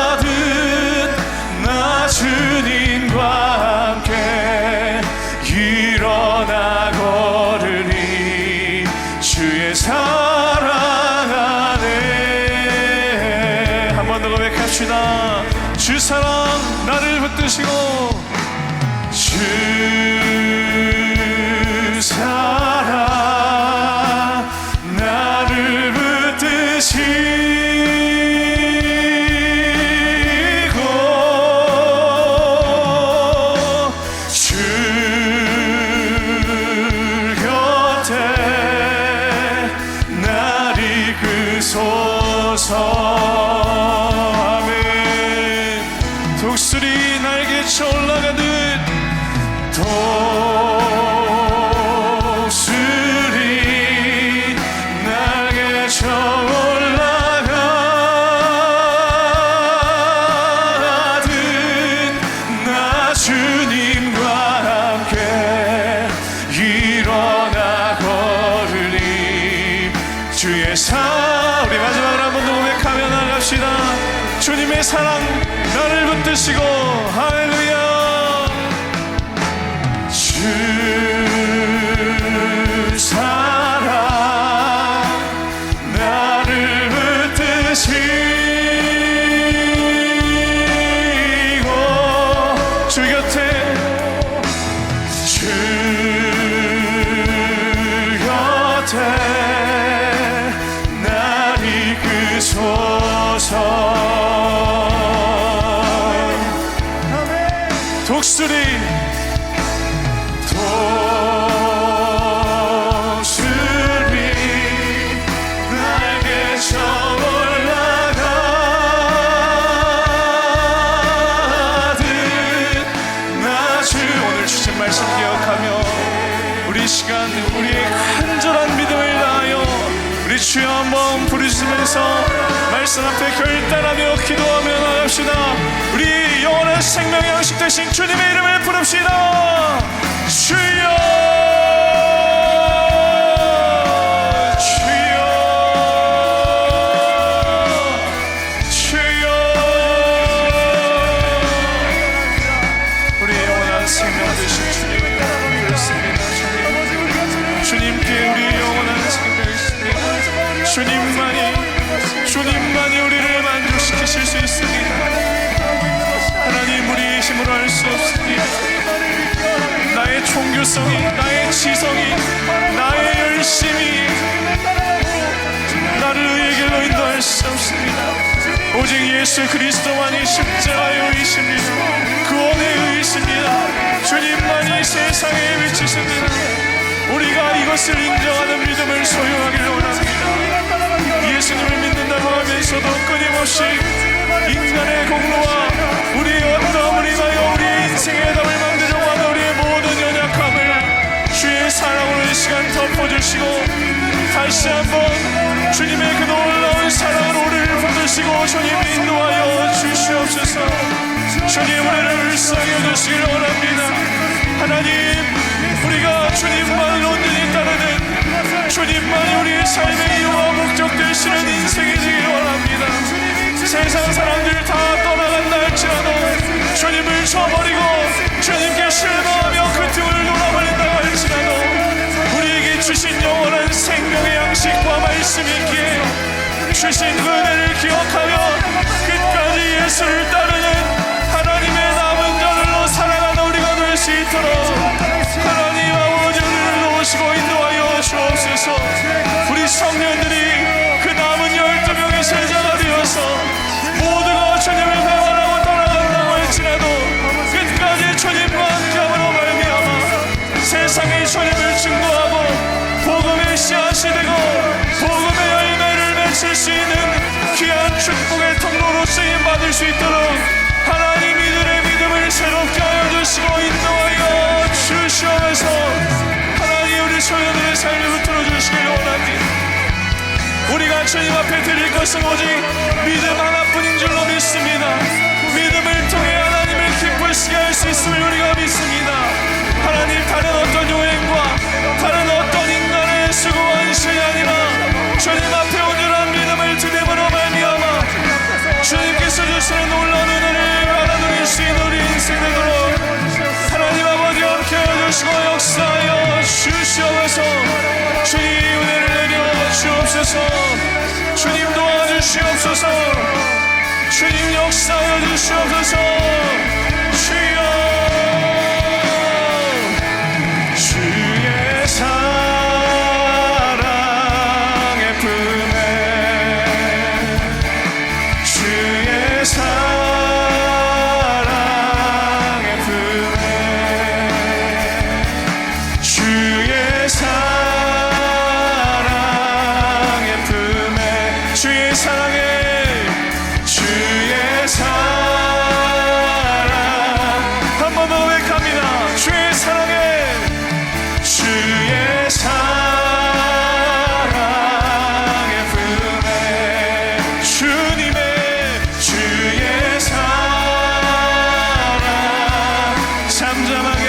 올라가듯 나 주님과 함께 일어나 걸으리. 주의 사랑 안에. 주님의 사랑 나를 붙드시고 할렐루야. 주 사랑 나를 붙드시고 주 곁에 주 곁에 날 이끄소서. 독수리 날개쳐 올라가듯 나 주. 오늘 주신 말씀 기억하며 우리 시간 우리의 간절한 믿음을 다하여 우리 주여 한번 부르시면서 말씀 앞에 결단하며 기도하며 나갑시다. 우리 영원한 생명의 양식 되신 주님의 이름을 부릅시다. 주여 주님만이 우리를 만족시키실 수 있습니다. 하나님 우리의 힘으로 할 수 없습니다. 나의 종교성이, 나의 지성이, 나의 열심이 나를 의의 길로 인도할 수 없습니다. 오직 예수 그리스도만이 십자가의 의이십니다. 구원의 의이십니다. 주님만이 세상에 비치십니다. 우리가 이것을 인정하는 믿음을 소유하기를 원합니다. 예수님을 믿는다고 하면서도 끊임없이 인간의 공로와 우리의 어떠함을 인하여 우리의 인생의 답을 만들려고 하는 우리의 모든 연약함을 주의 사랑으로 이 시간 덮어주시고 다시 한번 주님의 그 놀라운 사랑으로 우리를 붙드시고 주님 인도하여 주시옵소서. 주님 우리를 일상해 주시길 원합니다. 하나님 우리가 주님만을 온전히 따르는 주님만이 우리의 삶의 이유와 목적 되시는 인생이 되길 원합니다. 세상 사람들 다 떠나간다 할지라도 주님을 저버리고 주님께 실망하며 그 등을 돌아버린다 할지라도 우리에게 주신 영원한 생명의 양식과 말씀이 있기에 주신 그 은혜를 기억하며 끝까지 예수를 따르는 하나님의 남은 자들로 살아가는 우리가 될 수 있도록 하나님 아버지를 놓으시고 인도하여 주옵소서. 우리 청년들이 그 남은 12명의 제자가 되어서 모두가 주님을 배반하고 떠나간다고 할지라도 끝까지 주님과 함께함으로 말미암아 세상에 주님을 증거하고 복음의 씨앗이 되고 복음의 열매를 맺을 수 있는 귀한 축복의 통로로 쓰임받을 수 있도록 하나님 이들의 믿음을 새롭게 하여 주시고 인도하여 주시옵소서. 하나님 우리 소녀들의 삶을 붙들어 주시길 원합니다. 우리가 주님 앞에 드릴 것은 오직 믿음 하나뿐인 줄로 믿습니다. 믿음을 통해 하나님을 기쁘시게 할 수 있음을 우리가 믿습니다. 하나님 다른 어떤 요행과 다른 어떤 인간의 수고와 인식이 아니라 주님 앞에 온전한 믿음을 드림으로 말미암아 주님께서 주시는 놀라운 은혜를 받아들일 수 있는 우리 인생 되도록 하나님 아버지 함께하여 주시고 역사하여 주시옵소서. 주님 은혜를 내려 주옵소서. 주님 도와주시옵소서. 주님 역사하여 주시옵소서. 주여 주의 사랑의 품에 주의 사랑의 품에 주의 사랑의 품에 주의 사랑의 주의 사랑 한 번 더 고백합니다. 주의 사랑의 주의 사랑의 품에 주님의 주의 사랑 잠잠하게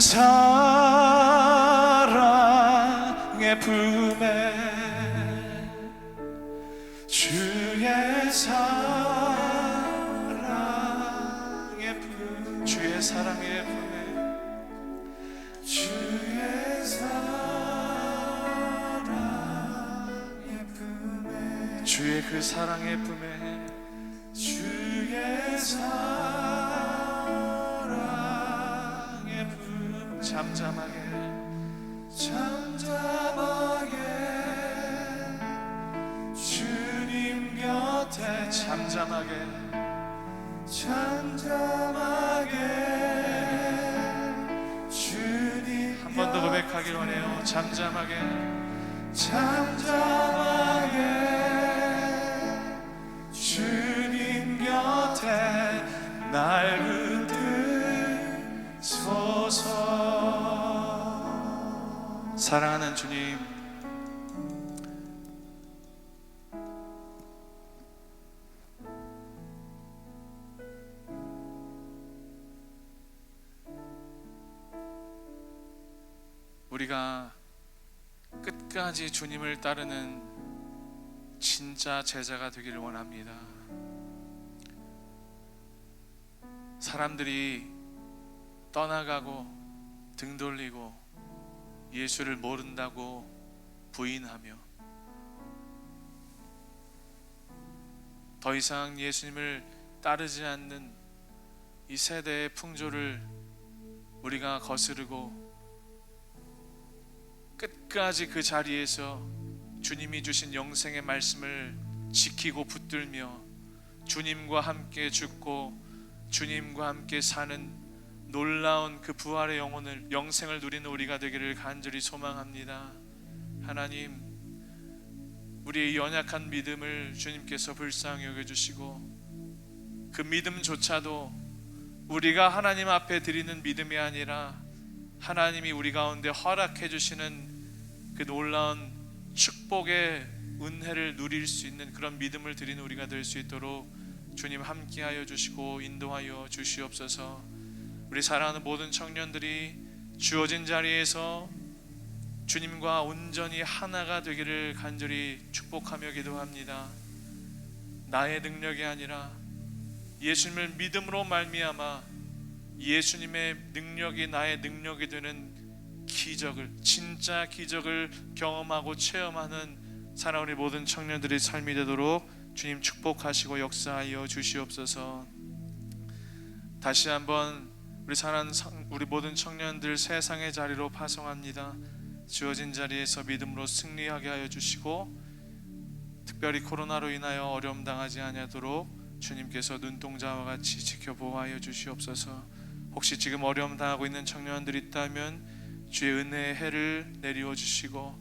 사랑의 품에 주의 사랑의 품에 주의 사랑의 품에 주의 사랑의 품에 주의 그 사랑의 품에 주의 사랑의 품에 잠잠하게 주님 곁에 잠잠하게 주님 한 번 더 고백하길 원해요. 잠잠하게 주님 곁에 날 붙드소서. 사랑하는 주님, 우리가 끝까지 주님을 따르는 진짜 제자가 되기를 원합니다. 사람들이 떠나가고 등 돌리고 예수를 모른다고 부인하며 더 이상 예수님을 따르지 않는 이 세대의 풍조를 우리가 거스르고 끝까지 그 자리에서 주님이 주신 영생의 말씀을 지키고 붙들며 주님과 함께 죽고 주님과 함께 사는 놀라운 그 부활의 영생을 누리는 우리가 되기를 간절히 소망합니다. 하나님, 우리의 연약한 믿음을 주님께서 불쌍히 여겨주시고 그 믿음조차도 우리가 하나님 앞에 드리는 믿음이 아니라 하나님이 우리 가운데 허락해 주시는 그 놀라운 축복의 은혜를 누릴 수 있는 그런 믿음을 드리는 우리가 될 수 있도록 주님 함께하여 주시고 인도하여 주시옵소서. 우리 사랑하는 모든 청년들이 주어진 자리에서 주님과 온전히 하나가 되기를 간절히 축복하며 기도합니다. 나의 능력이 아니라 예수님을 믿음으로 말미암아 예수님의 능력이 나의 능력이 되는 기적을, 진짜 기적을 경험하고 체험하는 사랑하는 우리 모든 청년들의 삶이 되도록 주님 축복하시고 역사하여 주시옵소서. 다시 한번 우리 사랑하는 우리 모든 청년들 세상의 자리로 파송합니다. 주어진 자리에서 믿음으로 승리하게 하여 주시고 특별히 코로나로 인하여 어려움 당하지 아니하도록 주님께서 눈동자와 같이 지켜보아여 주시옵소서. 혹시 지금 어려움 당하고 있는 청년들이 있다면 주의 은혜의 해를 내리워 주시고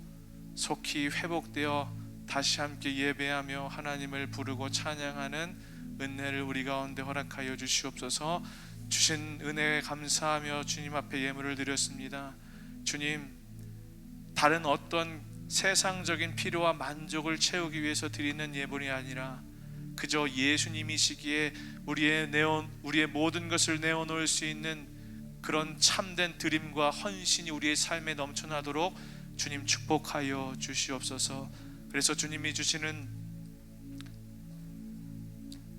속히 회복되어 다시 함께 예배하며 하나님을 부르고 찬양하는 은혜를 우리 가운데 허락하여 주시옵소서. 주신 은혜에 감사하며 주님 앞에 예물을 드렸습니다. 주님, 다른 어떤 세상적인 필요와 만족을 채우기 위해서 드리는 예물이 아니라 그저 예수님이시기에 우리의 모든 것을 내어놓을 수 있는 그런 참된 드림과 헌신이 우리의 삶에 넘쳐나도록 주님 축복하여 주시옵소서. 그래서 주님이 주시는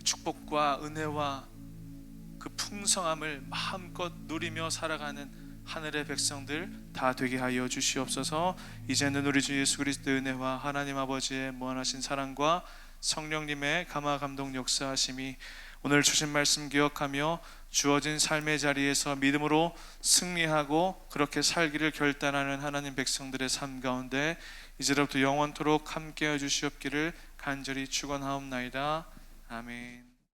축복과 은혜와 그 풍성함을 마음껏 누리며 살아가는 하늘의 백성들 다 되게 하여 주시옵소서. 이제는 우리 주 예수 그리스도의 은혜와 하나님 아버지의 무한하신 사랑과 성령님의 감화 감동 역사하심이 오늘 주신 말씀 기억하며 주어진 삶의 자리에서 믿음으로 승리하고 그렇게 살기를 결단하는 하나님 백성들의 삶 가운데 이제로부터 영원토록 함께해 주시옵기를 간절히 축원하옵나이다. 아멘.